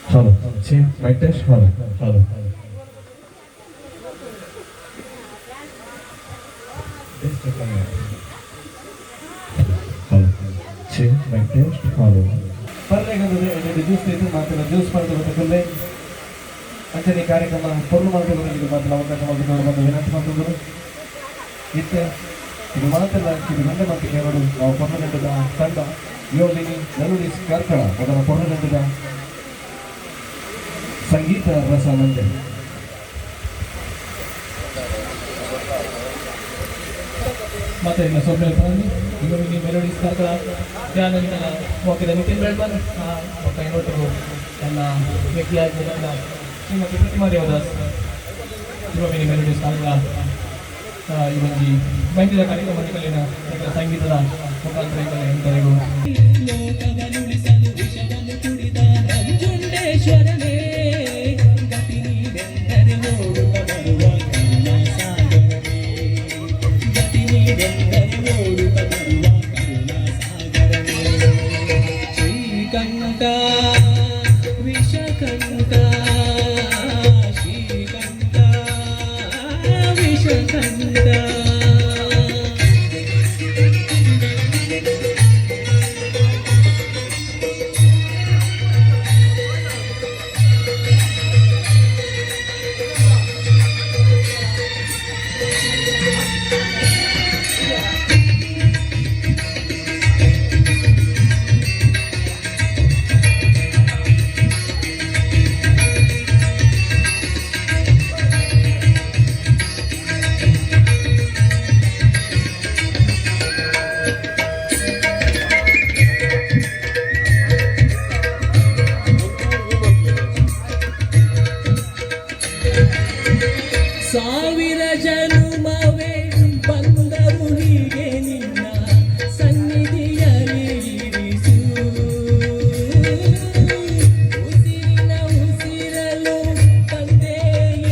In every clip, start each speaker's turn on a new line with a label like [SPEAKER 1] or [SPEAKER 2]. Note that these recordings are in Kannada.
[SPEAKER 1] Hello. See, mic test. Hello. Hello. Hello. See, mic test. Hello. ಪರ್ಲೆಗಂದ್ರೆ ಜ್ಯೂಸ್ ಇದ್ದು ಮಾತ್ರ ಜ್ಯೂಸ್ ಪಡೆದುಕೊಳ್ಳೆ ಅಂಚನೆ ಕಾರ್ಯಕ್ರಮ ಪೂರ್ಣ ಮಾಡಿದವರಿಗೆ ಮಾತ್ರ ಅವಕಾಶ ಮಾಡಿಕೊಂಡು ಬಂದು ವಿನಂತಿ ಮಾಡಿದ್ರು ಇತ್ತೆ ಇದು ಮಾತ್ರ ಇದು ಗಂಡ ಮತ್ತು ಕೇರಳು ನಾವು ಪೂರ್ಣಗಂಡದ ತಂಡ ಯೋಗಿನಿ ನಲುಡಿಸ್ ಕಾರ್ಕಳ ಅದರ ಪೂರ್ಣಗಂಡದ ಸಂಗೀತ ರಸ ಮಂಜರಿ ಮತ್ತೆ ಇನ್ನು ಸೊಮ್ಮೆ ಯೋಗಿನಿ ಮೆಲೋಡಿಸ್ ಕಾರ್ಕಳ ಧ್ಯಾನದಿಂದ ಹೋಗಿದ ನಿತಿನ್ ಬೆಳ್ಮನ್ ಮತ್ತು ಇನ್ನೊಟ್ಟಿಗೂ ನನ್ನ ವ್ಯಕ್ತಿಯಾಗಿ ನನ್ನ ಶ್ರೀಮತಿ ಪ್ರತಿಮಾ ದೇವದಾಸ್ ಯೋಗಿನಿ ಮೆಲೋಡಿಸ್ ಕಾರ್ಕಳ ಈ ಒಂದು ವೈದ್ಯರ ಕಾರ್ಯಕ್ರಮಗಳಿನ ಸಂಗೀತದ ಮುಖಾಂತರ ಎಲ್ಲರಿಗೂ ಶ್ರೀಕಂಠ ವಿಷಕಂಠ ಶ್ರೀಕಂಠ ವಿಷಕಂಠ ಸಾವಿರ ಜನುಮವೇ ಬಂದರು ಹೀಗೆ ನಿನ್ನ ಸನ್ನಿಧಿಯಲ್ಲಿ ಇರಿಸು ಉಸಿರಿನ ಉಸಿರಲು ತಂದೆ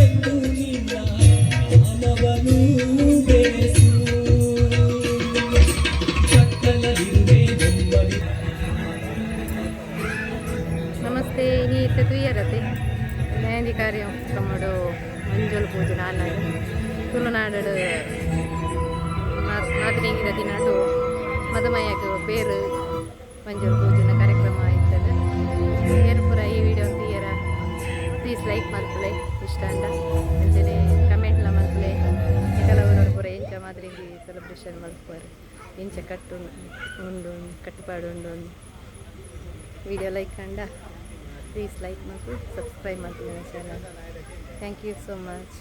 [SPEAKER 1] ಎಂದು ನಿನ್ನ ನಾಮವನ್ನು ಬೆಳೆಸು ಕತ್ತಲಲ್ಲಿರುವೆ ನೆಮ್ಮದಿ.
[SPEAKER 2] नमस्ते ini tetuyarate मेहंदी कार्यक्रमಡು ಮಂಜುಳು ಪೂಜೆ ನಾಲ್ನಾಡು ತುಳುನಾಡು ಮಾತಿನ ದಿನಾಡು ಮಧುಮಯ್ಯಗ ಬೇರು ಮಂಜುಳು ಪೂಜೆನ ಕಾರ್ಯಕ್ರಮ ಇರ್ತದೆ ಏರು ಪೂರ ಈ ವಿಡಿಯೋ ತೀಯರ ಪ್ಲೀಸ್ ಲೈಕ್ ಮಾಡ್ತಲೆ ಇಷ್ಟ ಅಂಡ ಅಂಚನೆ ಕಮೆಂಟ್ಲ ಮಾಡ್ತಲೆ ಕೆಲವರು ಪೂರ ಎಂಚ ಮಾದರಿ ಸೆಲೆಬ್ರೇಷನ್ ಮಾಡ್ತಾರೆ ಎಂಚ ಕಟ್ಟು ಉಂಡು ಕಟ್ಟುಪಾಡು ಉಂಡು ವಿಡಿಯೋ ಲೈಕ್ ಕಂಡ ಪ್ಲೀಸ್ ಲೈಕ್ ಮಾಡಿ ಸಬ್ಸ್ಕ್ರೈಬ್ ಮಾಡ್ತೀನಿ channel. Thank you so much.